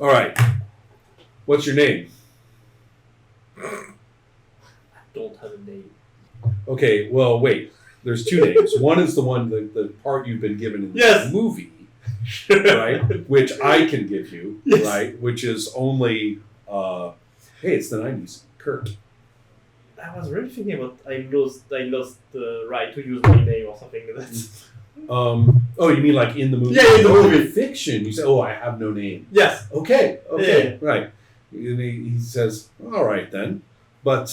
All right. What's your name? I don't have a name. Okay, well, wait. There's two names. One is the part you've been given in Yes. the movie, right? Which I can give you, Yes. right? Which is only, hey, it's the 90s. Kurt. I was really thinking about I lost the right to use my name or something like that. Oh, you mean like in the movie? Yeah, in the movie. Fiction. You say, oh, I have no name. Yes. Okay, Yeah. right. And he says, all right then. But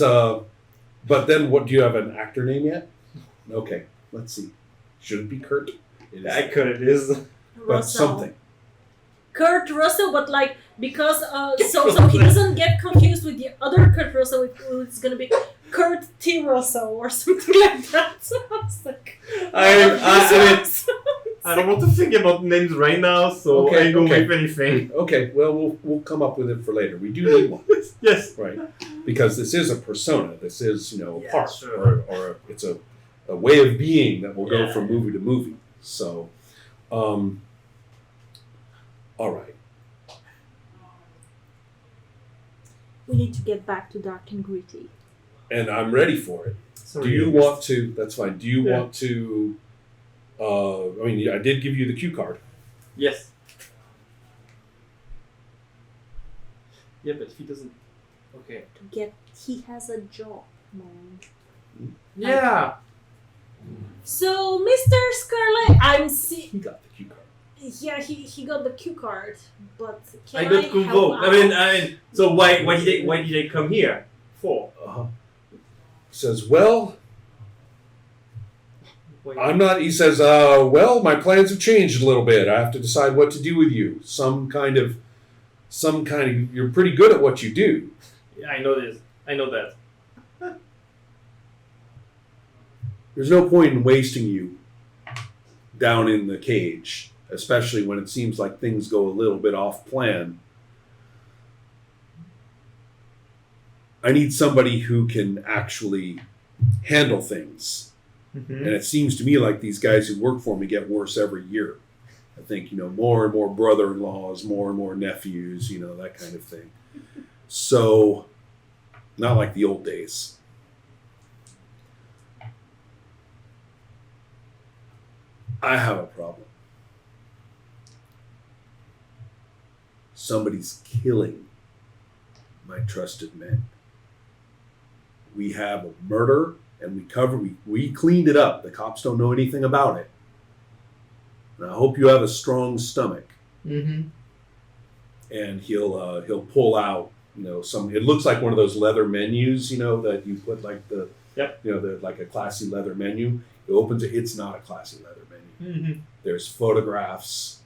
then what, do you have an actor name yet? Okay, let's see. Should it be Kurt? It is. It is. But Russell. something. Kurt Russell, but like because so he doesn't get confused with the other Kurt Russell. It's gonna be Kurt T. Russell or something like that. So I was like, I don't want to think about names right now, so I go with anything. Okay, well, we'll come up with it for later. We do need one. Yes. Right. Because this is a persona. This is, a Yeah, part. sure. Or it's a way of being that will go Yeah. from movie to movie. So, all right. we need to get back to dark and gritty. And I'm ready for it. Sorry, Do you I want to, that's fine. Do you Yeah. want to, I did give you the cue card. Yes. Yeah, but he doesn't. Okay. He has a job, man. Yeah. So, Mr. Scarlet, He got the cue card. Yeah, he got the cue card, but I can got help convoked. out? I mean. So why did they come here for? Says, well, Why- I'm not, he says, well, my plans have changed a little bit. I have to decide what to do with you. Some kind of, you're pretty good at what you do. Yeah, I know this. I know that. There's no point in wasting you down in the cage, especially when it seems like things go a little bit off plan. I need somebody who can actually handle things. Mm-hmm. And it seems to me like these guys who work for me get worse every year. I think, more and more brother-in-laws, more and more nephews, that kind of thing. So, not like the old days. I have a problem. Somebody's killing my trusted men. We have a murder, and we cleaned it up. The cops don't know anything about it. And I hope you have a strong stomach. Mm-hmm. And he'll pull out, some. It looks like one of those leather menus, that you put like the, Yep. like a classy leather menu. He opens it. It's not a classy leather menu. Mm-hmm. There's photographs,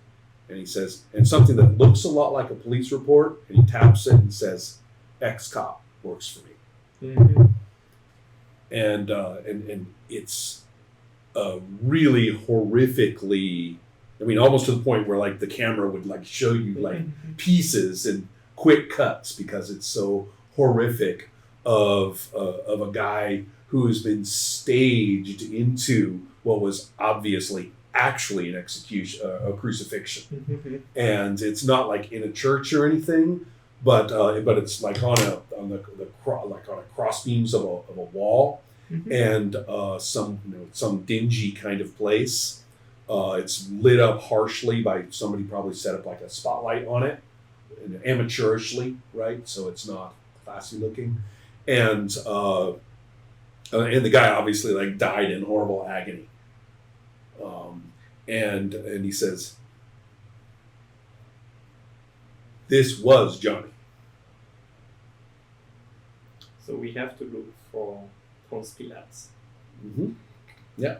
and he says, and something that looks a lot like a police report. And he taps it and says, "Ex-cop works for me." Mm-hmm. And it's really horrifically, almost to the point where like the camera would like show you like pieces and quick cuts because it's so horrific of a guy who has been staged into what was obviously actually an execution, a crucifixion, Mm-hmm. and it's not like in a church or anything, but it's like on a cross beams of a wall, Mm-hmm. and some dingy kind of place. It's lit up harshly by somebody probably set up like a spotlight on it, and amateurishly, right? So it's not classy looking, and the guy obviously like died in horrible agony. And he says, "This was Johnny." So we have to look for conspirats. Mm-hmm. Yeah.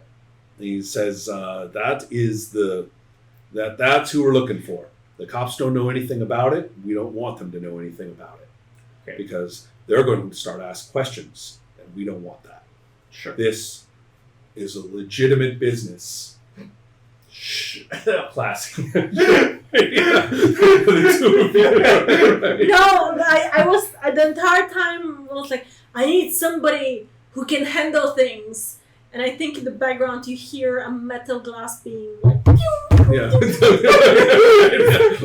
He says that's who we're looking for. The cops don't know anything about it. We don't want them to know anything about it. Okay. Because they're going to start asking questions, and we don't want that. Sure. This is a legitimate business. Classy. No, I was the entire time I was like, I need somebody who can handle things, and I think in the background you hear a metal glass being like. Yeah.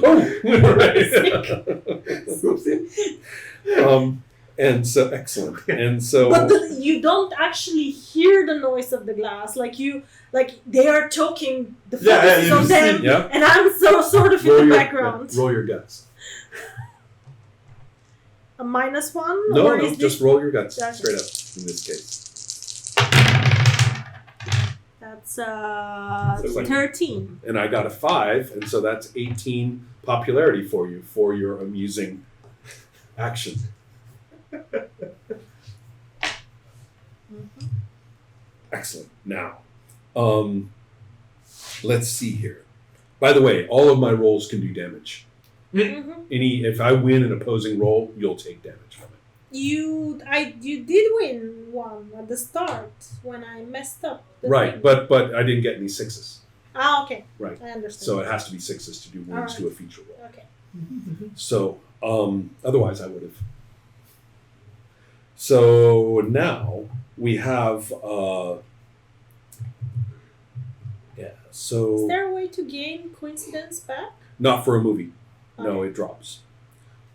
Oh, right. And so excellent. And so. But you don't actually hear the noise of the glass. Like they are talking. The focus is on them, and I'm sort of in the background. Roll your guts. A -1? No, or no, just roll your guts Okay. straight up in this case. That's So it's like- 13. And I got a 5, and so that's 18 popularity for you for your amusing action. Excellent. Now, let's see here. By the way, all of my rolls can do damage. If I win an opposing roll, you'll take damage from it. You did win one at the start when I messed up. Right, thing. but I didn't get any 6s. Ah, okay. Right. I understand. So it has to be 6s to do wounds to a feature roll. Okay. So otherwise I would have. So now we have so Is there a way to gain coincidence back? not for a movie. No, Okay. it drops.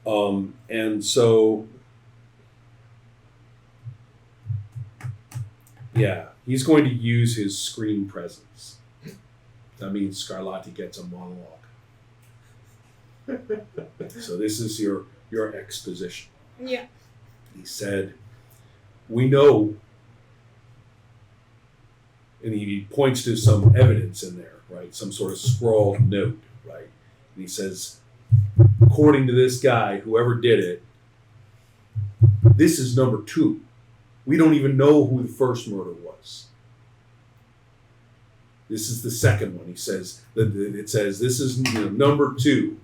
And so yeah, he's going to use his screen presence. That means Scarlatti gets a monologue. So this is your exposition. Yeah. He said, "We know," and he points to some evidence in there, right? Some sort of scrawled note, right? And he says, "According to this guy, whoever did it, this is number 2. We don't even know who the first murder was. This is the second one." He says, "It says this is number 2,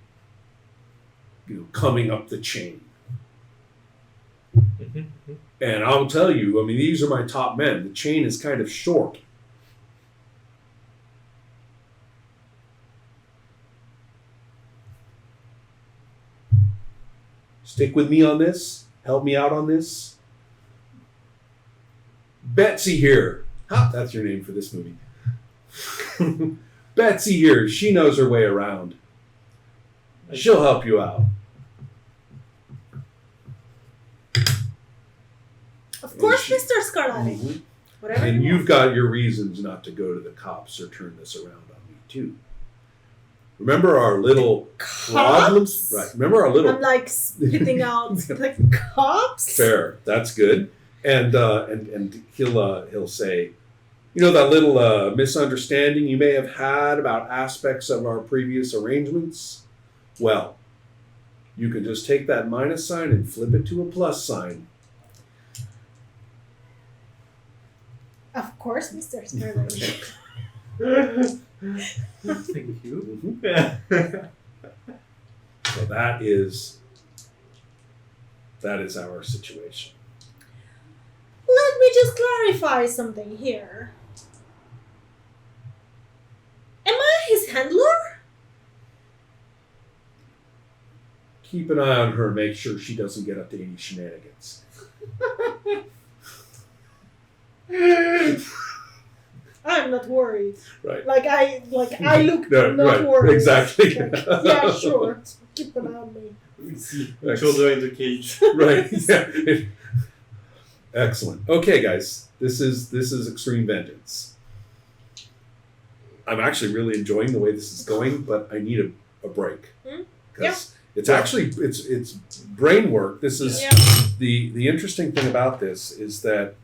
coming up the chain." And I'll tell you, I mean, these are my top men. The chain is kind of short. Stick with me on this. Help me out on this. Betsy here. Ha, that's your name for this movie. Betsy here. She knows her way around. She'll help you out. Of course, Mr. Scarlatti. Whatever And you you've got your reasons not to go to the cops or turn this around on me, too. Remember our little problems? Right. Remember our little... I'm like spitting out like cops? Fair. That's good. And he'll say, that little misunderstanding you may have had about aspects of our previous arrangements? Well, you can just take that minus sign and flip it to a plus sign. Of course, Mr. Scarlatti. Thank you. So that is our situation. Let me just clarify something here. Am I his handler? Keep an eye on her. Make sure she doesn't get up to any shenanigans. I'm not worried. Right. I look No, not right, worried. exactly. Like, yeah, sure. Keep an eye on me. We see children in the cage. Right. Yeah. Excellent. Okay, guys. This is Extreme Vengeance. I'm actually really enjoying the way this is going, but I need a break. Because it's actually it's brain work. This is the interesting thing about this is that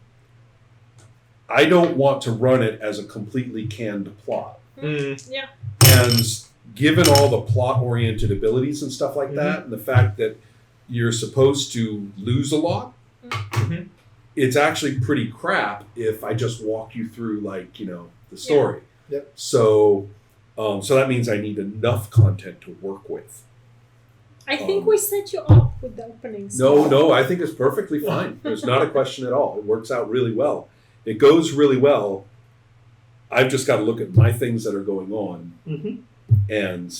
I don't want to run it as a completely canned plot. Yeah. And given all the plot-oriented abilities and stuff like that, and the fact that you're supposed to lose a lot, it's actually pretty crap if I just walk you through, the story. Yeah. Yep. So that means I need enough content to work with. I think we set you up with the openings. No, I think it's perfectly fine. There's not a question at all. It works out really well. It goes really well. I've just got to look at my things that are going on and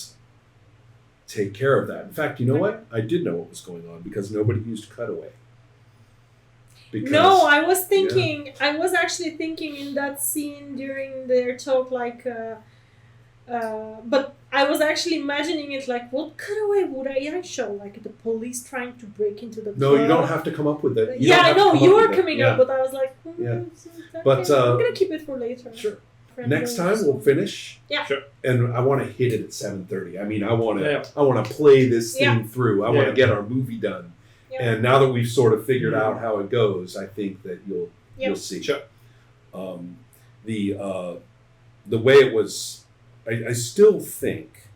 take care of that. In fact, you know what? I did know what was going on because nobody used cutaway. Because, No, I was thinking. I was actually thinking in that scene during their talk, like, but I was actually imagining it like, what cutaway would I show? Like the police trying to break into the no, club? you don't have to come up with it. You Yeah, don't I have to know come you up were with it. coming Yeah. up, but I was like, Yeah. okay, But, I'm gonna keep it for later. Sure. Friend Next knows. time we'll finish. Yeah. Sure. And I want to hit it at 7:30. I mean, I want to. Yeah. I want to play this thing Yeah. through. I want Yeah. to get our movie done. Yeah. And now that we've sort of figured Mm. out how it goes, I think that you'll see. Sure. The way it was, I still think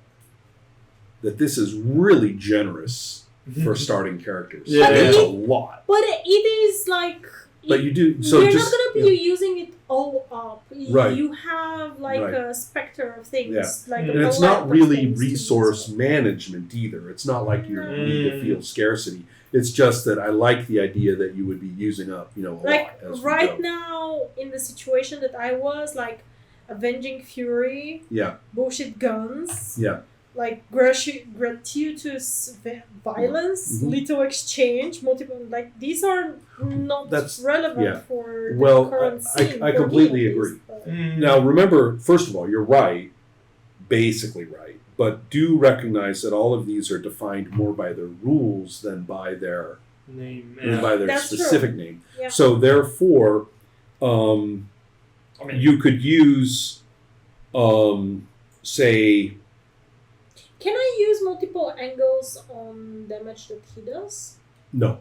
that this is really generous for starting characters. Yeah. It's a But lot. But it is like. But you do so you're just not gonna be using it all up. Right. You have like Right. a spectrum of things. Yeah. Like and a it's lot not of really things to use. resource management either. It's not like you need to Mm. feel scarcity. It's just that I like the idea that you would be using up, a Like lot as we right go. now in the situation that I was, like avenging fury, Yeah, bullshit guns, yeah, like gratuitous violence, Mhm. little exchange, multiple. Like these are not That's- relevant yeah. for the Well, current I scene. I for me, completely at agree. least, but- Now, remember, first of all, you're right, basically right, but do recognize that all of these are defined more by their rules than by their Name. That's true. specific name. Yeah. So therefore, I mean, you could use, say, Can I use multiple angles on damage that he does? no.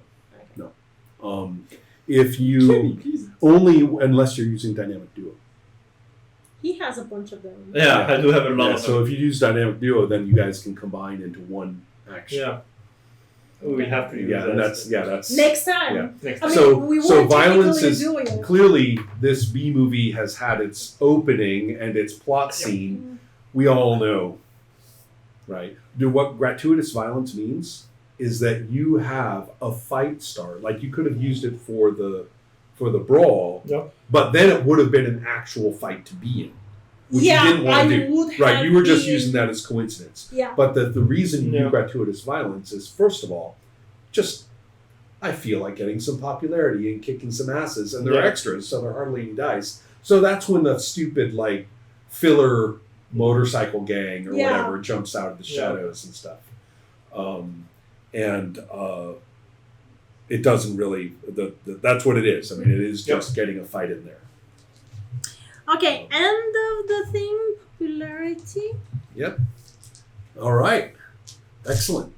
Okay. If you only unless you're using dynamic duo. He has a bunch of them. Yeah, I do have a lot Yeah, of so them. if you use dynamic duo, then you guys can combine into one action. Yeah. We have to use Yeah, and that's Next time. Yeah. Next I time. mean, we so weren't violence technically is doing it. clearly this B movie has had its opening and its plot scene. We all know, right? What gratuitous violence means is that you have a fight start. Like you could have used it for the brawl, Yep. but then it would have been an actual fight to be in, which Yeah, you didn't want to I do. would Right? have You were just been- using that as coincidence. Yeah. But the reason you Yeah. do gratuitous violence is, first of all, just I feel like getting some popularity and kicking some asses, and they're Yeah. extras, so they're hardly any dice. So that's when the stupid like filler motorcycle gang or Yeah. whatever jumps out of the Yeah. shadows and stuff. It doesn't really. That's what it is. I mean, it is Yep. just getting a fight in there. Okay, end of the thing, popularity. Yep. All right. Excellent.